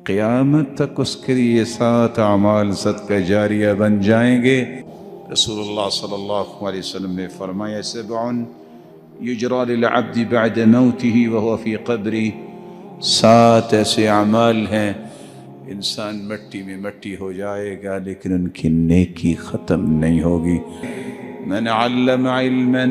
قیامت تک اس کے لیے 7 اعمال صدقہ جاریہ بن جائیں گے۔ رسول اللہ صلی اللہ علیہ وسلم نے فرمایا 7 یجرى للعبد بعد موته وهو في قبره، 7 ایسے اعمال ہیں انسان مٹی میں مٹی ہو جائے گا لیکن ان کی نیکی ختم نہیں ہوگی۔ من علم علما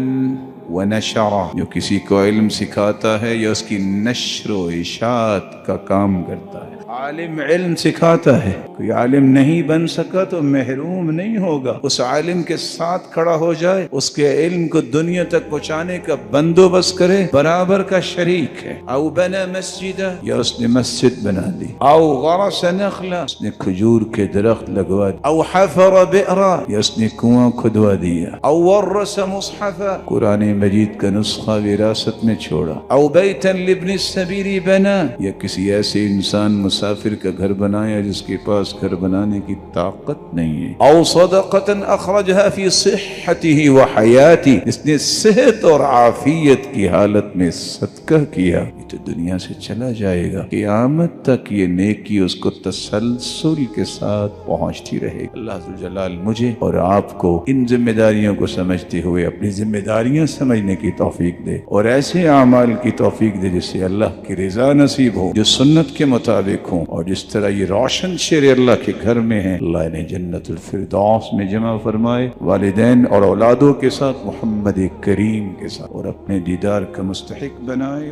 ونشرہ، جو کسی کو علم سکھاتا ہے یا اس کی نشر و اشاعت کا کام کرتا ہے۔ عالم علم سکھاتا ہے، کوئی عالم نہیں بن سکا تو محروم نہیں ہوگا، اس عالم کے ساتھ کھڑا ہو جائے، اس کے علم کو دنیا تک پہنچانے کا بندوبست کرے، برابر کا شریک ہے۔ او بنا مسجدہ، یا اس نے مسجد بنا دی، او غرس نخلا، اس نے کھجور کے درخت لگوا دی، او حفر بئرا، یا اس نے کنواں کھدوا دیا، او ورث مصحفا، قرآن مجید کا نسخہ وراثت میں چھوڑا، او بیتا لابن السبیل بنا، یا کسی ایسے انسان مسافر کا گھر بنایا جس کے پاس گھر بنانے کی طاقت نہیں ہے، او صدقتا اخرجها فی صحته وحیاته، اس نے صحت اور عافیت کی حالت میں صدقہ کیا، یہ تو دنیا سے چلا جائے گا، قیامت تک یہ نیکی اس کو تسلسل کے ساتھ پہنچتی رہے گی۔ اللہ ذوالجلال مجھے اور آپ کو ان ذمہ داریوں کو سمجھتے ہوئے اپنی ذمہ داریاں سمجھنے کی توفیق دے، اور ایسے اعمال کی توفیق دے جس سے اللہ کی رضا نصیب ہو، جو سنت کے مطابق ہوں، اور جس طرح یہ روشن شیر اللہ کے گھر میں ہیں، اللہ انہیں جنت الفردوس میں جمع فرمائے، والدین اور اولادوں کے ساتھ، محمد کریم کے ساتھ، اور اپنے دیدار کا مستحق بنائے۔